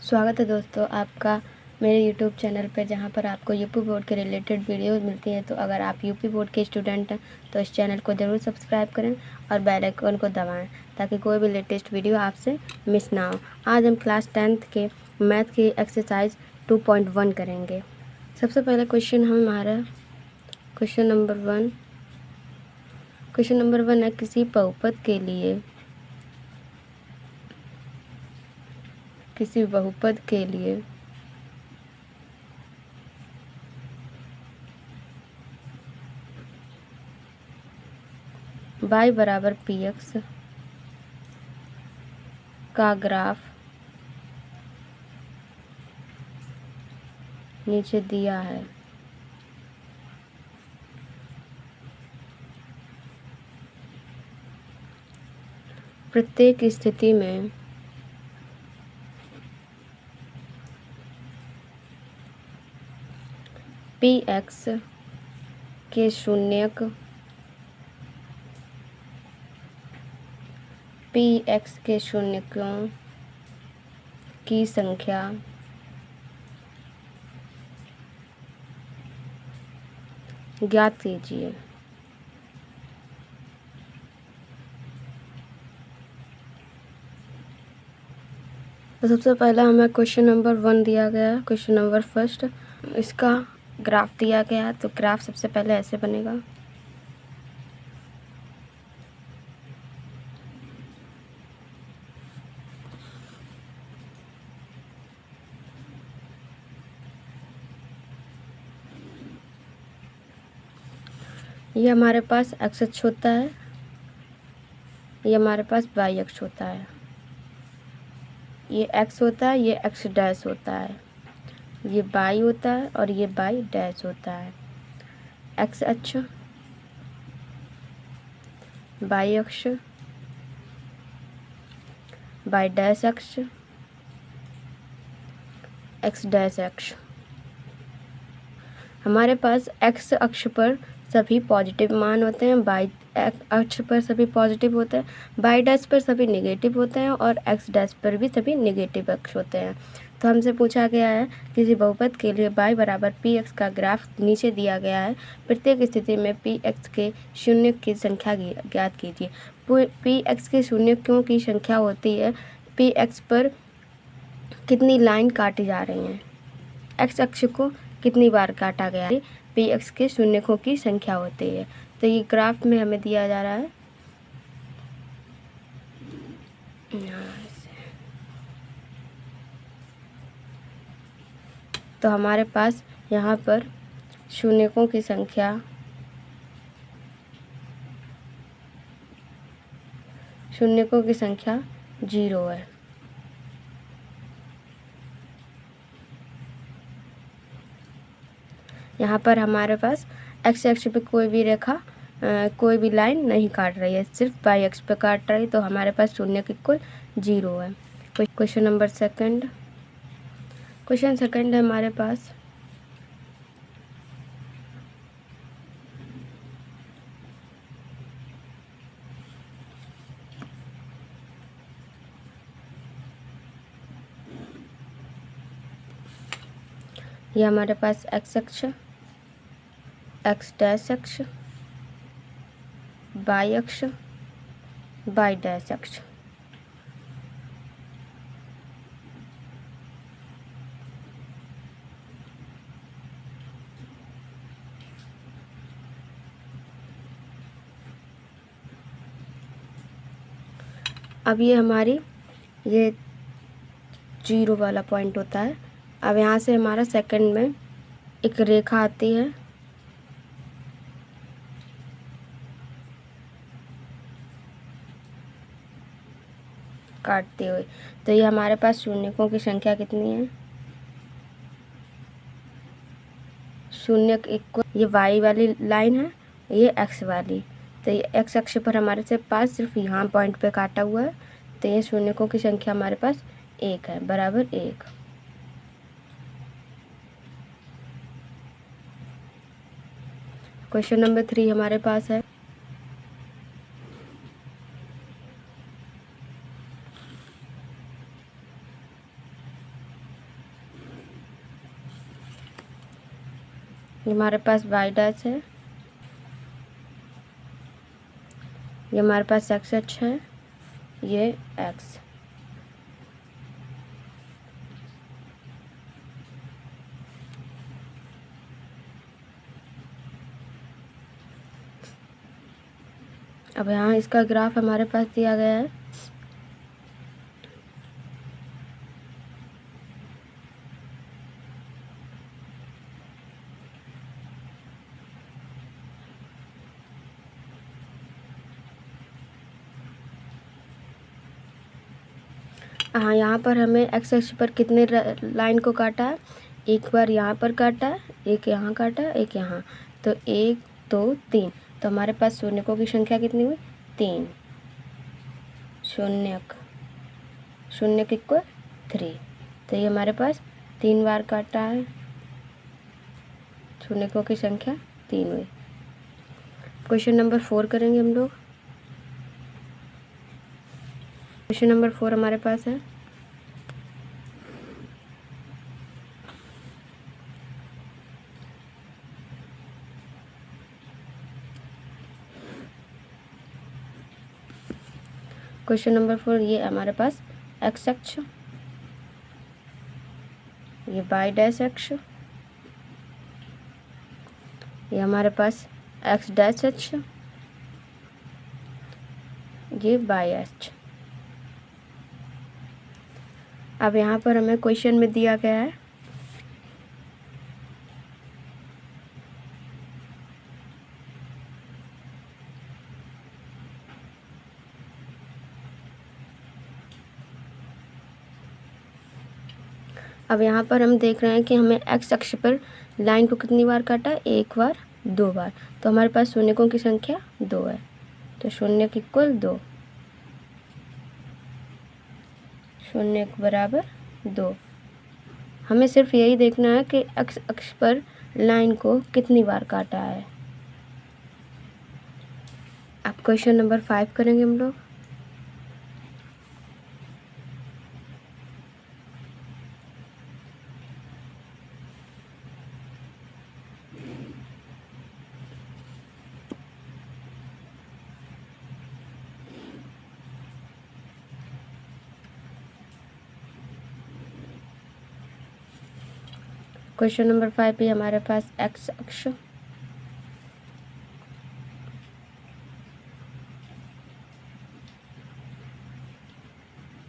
स्वागत है दोस्तों आपका मेरे यूट्यूब चैनल पर, जहां पर आपको यूपी बोर्ड के रिलेटेड वीडियोस मिलती हैं। तो अगर आप यूपी बोर्ड के स्टूडेंट हैं तो इस चैनल को ज़रूर सब्सक्राइब करें और बेल आइकन को दबाएं ताकि कोई भी लेटेस्ट वीडियो आपसे मिस ना हो। आज हम क्लास 10th के मैथ की एक्सरसाइज 2.1 करेंगे। सबसे पहला क्वेश्चन हमारा क्वेश्चन नंबर वन है, किसी बहुपद के लिए y बराबर px का ग्राफ नीचे दिया है। प्रत्येक स्थिति में px के शून्यकों की संख्या ज्ञात कीजिए। तो सबसे पहला हमें क्वेश्चन नंबर 1 दिया गया है, क्वेश्चन नंबर फर्स्ट। इसका ग्राफ दिया गया है, तो ग्राफ सबसे पहले ऐसे बनेगा। ये हमारे पास एक्स अक्ष होता है, ये हमारे पास वाई अक्ष होता है। ये एक्स होता है, ये एक्स डैश होता है, ये वाई होता है और ये वाई डैश होता है। एक्स अक्ष, वाई अक्ष, वाई डैश अक्ष, एक्स डैश अक्ष। हमारे पास एक्स अक्ष पर सभी पॉजिटिव मान होते हैं, वाई अक्ष पर सभी पॉजिटिव होते हैं, वाई डैश पर सभी नेगेटिव होते हैं और एक्स डैश पर भी सभी नेगेटिव अक्ष होते हैं। तो हमसे पूछा गया है किसी बहुपद के लिए y बराबर पी एक्स का ग्राफ नीचे दिया गया है। प्रत्येक स्थिति में पी एक्स के शून्य की संख्या ज्ञात कीजिए। पी एक्स के शून्यकों की संख्या होती है पी एक्स पर कितनी लाइन काटी जा रही हैं, एक्स अक्ष को कितनी बार काटा गया है, पी एक्स के शून्यकों की संख्या होती है। तो ये ग्राफ में हमें दिया जा रहा है। तो हमारे पास यहाँ पर शून्यकों की संख्या 0 है। यहाँ पर हमारे पास एक्स अक्ष पे कोई भी रेखा कोई भी लाइन नहीं काट रही है, सिर्फ वाई अक्ष पे काट रही है। तो हमारे पास शून्य के कुल 0 है। Question number second. Question second है हमारे पास, ये हमारे पास एक्स अक्ष, एक्स डैश अक्ष, वाई अक्ष, वाई डैश अक्ष। अब ये हमारी ये 0 वाला पॉइंट होता है। अब यहाँ से हमारा सेकंड में एक रेखा आती है, काटते हुए। तो ये हमारे पास शून्यकों की संख्या कितनी है, शून्य एक। ये वाई वाली लाइन है, ये एक्स वाली। तो ये एक्स अक्ष पर हमारे से पास सिर्फ यहाँ पॉइंट पे काटा हुआ है। तो ये शून्यकों की संख्या हमारे पास 1 है, बराबर 1। क्वेश्चन नंबर 3 हमारे पास है, ये हमारे पास वाई डैश है, ये हमारे पास एक्स अक्ष है, ये एक्स। अब यहाँ इसका ग्राफ हमारे पास दिया गया है। हाँ, यहाँ पर हमें एक्स अक्ष पर कितने लाइन को काटा है, एक बार यहाँ पर काटा है, एक यहाँ काटा है, एक यहाँ, तो 1 2 3। तो हमारे पास शून्यकों की संख्या कितनी हुई, 3। शून्य इक्वल 3। तो ये हमारे पास 3 बार काटा है, शून्यकों की संख्या 3 हुई। क्वेश्चन नंबर 4 करेंगे हम लोग। क्वेश्चन नंबर 4 हमारे पास है, क्वेश्चन नंबर 4, ये हमारे पास एक्स अक्ष, ये वाई डैश अक्ष, ये हमारे पास एक्स डैश अक्ष, ये वाई अक्ष। अब यहाँ पर हमें क्वेश्चन में दिया गया है अब यहाँ पर हम देख रहे हैं कि हमें एक्स अक्ष पर लाइन को कितनी बार काटा है, 1 बार 2 बार। तो हमारे पास शून्यकों की संख्या 2 है, तो शून्य इक्वल 2, शून्य बराबर 2। हमें सिर्फ यही देखना है कि एक्स अक्ष पर लाइन को कितनी बार काटा है। अब क्वेश्चन नंबर 5 करेंगे हम लोग। क्वेश्चन नंबर 5 पे हमारे पास एक्स अक्ष,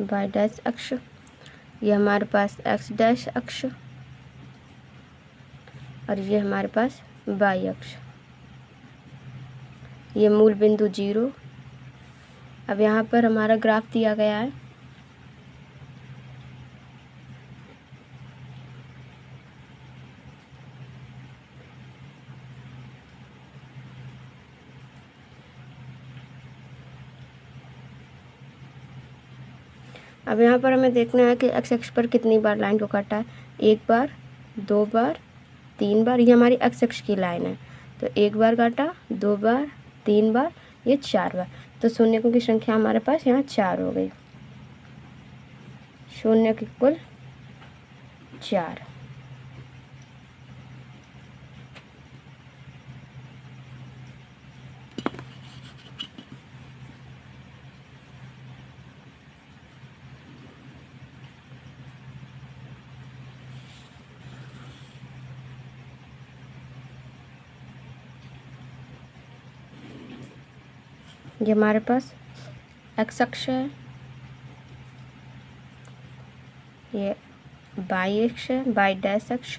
वाई डैश अक्ष, ये हमारे पास एक्स डैश अक्ष, और ये हमारे पास वाई अक्ष। ये मूल बिंदु 0। अब यहाँ पर हमारा ग्राफ दिया गया है। अब यहाँ पर हमें देखना है कि एक्स अक्ष पर कितनी बार लाइन को काटा है, 1 बार 2 बार 3 बार। ये हमारी एक्स अक्ष की लाइन है, तो 1 बार काटा, 2 बार 3 बार, ये 4 बार। तो शून्यकों की संख्या हमारे पास यहाँ 4 हो गई, शून्य इक्वल 4। ये हमारे पास एक्स अक्ष है, ये वाई अक्ष है, वाई डैश अक्ष,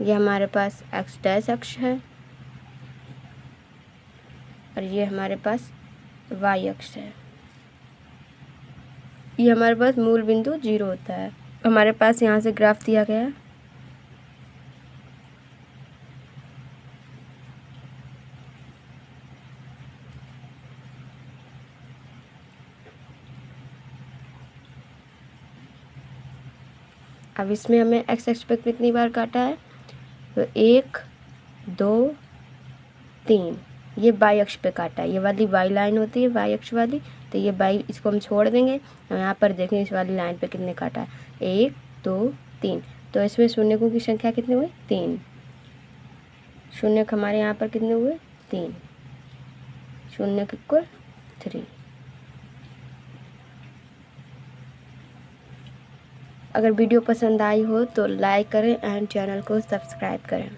ये हमारे पास एक्स डैश अक्ष है, और ये हमारे पास वाई अक्ष है। ये हमारे पास मूल बिंदु 0 होता है। हमारे पास यहाँ से ग्राफ दिया गया है। अब इसमें हमें एक्स अक्ष पर कितनी बार काटा है, तो 1 2 3, ये वाई अक्ष पे काटा है। ये वाली वाई लाइन होती है, वाई अक्ष वाली, तो ये वाई, इसको हम छोड़ देंगे और यहाँ पर देखें इस वाली लाइन पे कितने काटा है, 1 2 3। तो इसमें शून्यकों की संख्या कितनी हुई? 3। शून्य हमारे यहाँ पर कितने हुए? 3। शून्य इक्वल 3। अगर वीडियो पसंद आई हो तो लाइक करें एंड चैनल को सब्सक्राइब करें।